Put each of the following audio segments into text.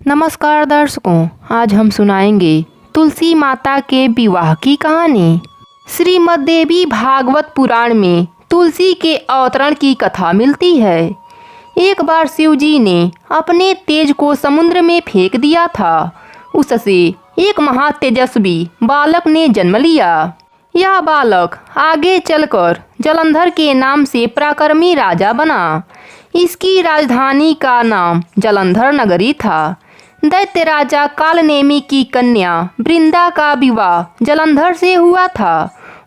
नमस्कार दर्शकों, आज हम सुनाएंगे तुलसी माता के विवाह की कहानी। श्रीमद् देवी भागवत पुराण में तुलसी के अवतरण की कथा मिलती है। एक बार शिव जी ने अपने तेज को समुद्र में फेंक दिया था। उससे एक महातेजस्वी बालक ने जन्म लिया। यह बालक आगे चलकर जलंधर के नाम से पराक्रमी राजा बना। इसकी राजधानी का नाम जलंधर नगरी था। दैत्य राजा कालनेमी की कन्या वृंदा का विवाह जलंधर से हुआ था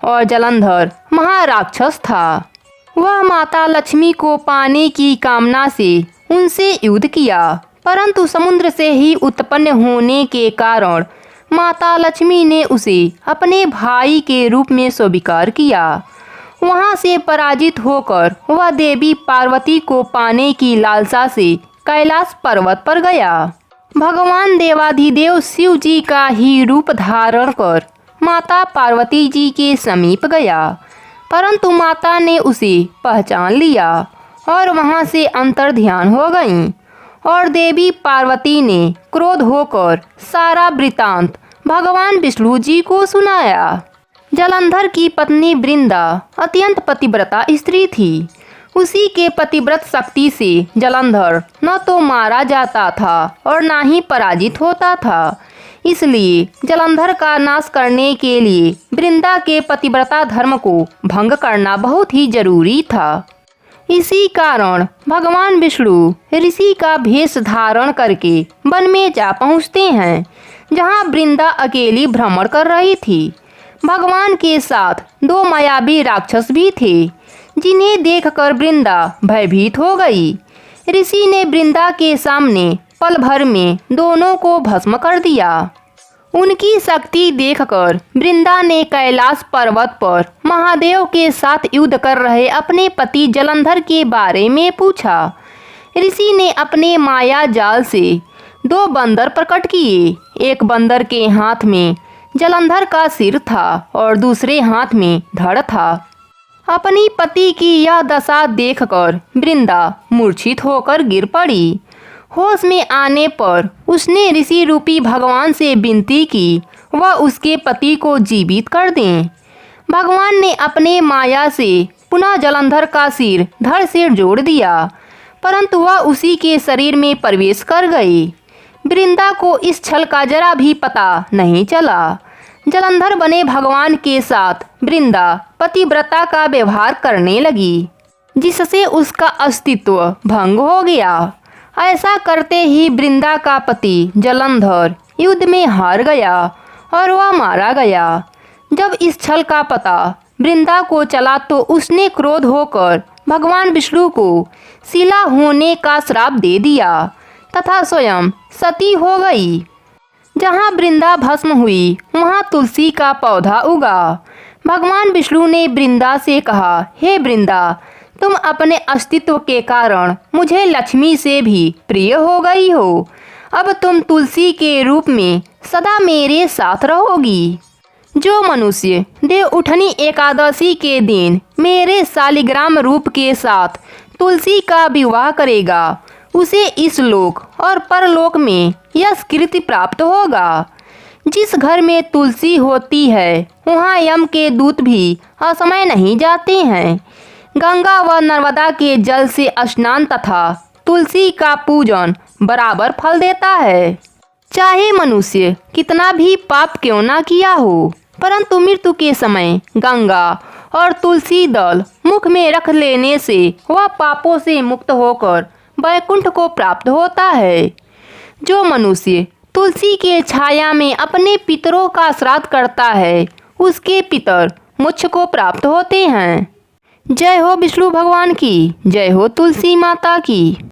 और जलंधर महाराक्षस था। वह माता लक्ष्मी को पाने की कामना से उनसे युद्ध किया, परंतु समुद्र से ही उत्पन्न होने के कारण माता लक्ष्मी ने उसे अपने भाई के रूप में स्वीकार किया। वहां से पराजित होकर वह देवी पार्वती को पाने की लालसा से कैलाश पर्वत पर गया। भगवान देवाधिदेव शिव जी का ही रूप धारण कर माता पार्वती जी के समीप गया, परंतु माता ने उसे पहचान लिया और वहां से अंतर्ध्यान हो गईं और देवी पार्वती ने क्रोध होकर सारा वृतांत भगवान विष्णु जी को सुनाया। जलंधर की पत्नी वृंदा अत्यंत पतिव्रता स्त्री थी। उसी के पतिव्रत शक्ति से जलंधर न तो मारा जाता था और न ही पराजित होता था। इसलिए जलंधर का नाश करने के लिए वृंदा के पतिव्रता धर्म को भंग करना बहुत ही जरूरी था। इसी कारण भगवान विष्णु ऋषि का भेष धारण करके वन में जा पहुँचते हैं, जहाँ वृंदा अकेली भ्रमण कर रही थी। भगवान के साथ दो मायावी राक्षस भी थे, जिन्हें देखकर वृंदा भयभीत हो गई। ऋषि ने वृंदा के सामने पल भर में दोनों को भस्म कर दिया। उनकी शक्ति देखकर वृंदा ने कैलाश पर्वत पर महादेव के साथ युद्ध कर रहे अपने पति जलंधर के बारे में पूछा। ऋषि ने अपने माया जाल से दो बंदर प्रकट किए। एक बंदर के हाथ में जलंधर का सिर था और दूसरे हाथ में धड़ था। अपनी पति की यह दशा देखकर वृंदा मूर्छित होकर गिर पड़ी। होश में आने पर उसने ऋषि रूपी भगवान से विनती की वह उसके पति को जीवित कर दें। भगवान ने अपने माया से पुनः जलंधर का सिर धड़ से जोड़ दिया, परंतु वह उसी के शरीर में प्रवेश कर गई। वृंदा को इस छल का जरा भी पता नहीं चला। जलंधर बने भगवान के साथ वृंदा पतिव्रता का व्यवहार करने लगी, जिससे उसका अस्तित्व भंग हो गया। ऐसा करते ही वृंदा का पति जलंधर युद्ध में हार गया और वह मारा गया। जब इस छल का पता वृंदा को चला तो उसने क्रोध होकर भगवान विष्णु को शिला होने का श्राप दे दिया तथा स्वयं सती हो गई। जहाँ वृंदा भस्म हुई वहाँ तुलसी का पौधा उगा। भगवान विष्णु ने वृंदा से कहा, हे वृंदा, तुम अपने अस्तित्व के कारण मुझे लक्ष्मी से भी प्रिय हो गई हो। अब तुम तुलसी के रूप में सदा मेरे साथ रहोगी। जो मनुष्य देव उठनी एकादशी के दिन मेरे शालिग्राम रूप के साथ तुलसी का विवाह करेगा, उसे इस लोक और परलोक में यश कीर्ति प्राप्त होगा। जिस घर में तुलसी होती है वहाँ यम के दूत भी असमय नहीं जाते हैं। गंगा व नर्मदा के जल से स्नान तथा तुलसी का पूजन बराबर फल देता है। चाहे मनुष्य कितना भी पाप क्यों ना किया हो, परंतु मृत्यु के समय गंगा और तुलसी दल मुख में रख लेने से वह पापों से मुक्त होकर वैकुंठ को प्राप्त होता है। जो मनुष्य तुलसी के छाया में अपने पितरों का श्राद्ध करता है, उसके पितर मोक्ष को प्राप्त होते हैं। जय हो विष्णु भगवान की, जय हो तुलसी माता की।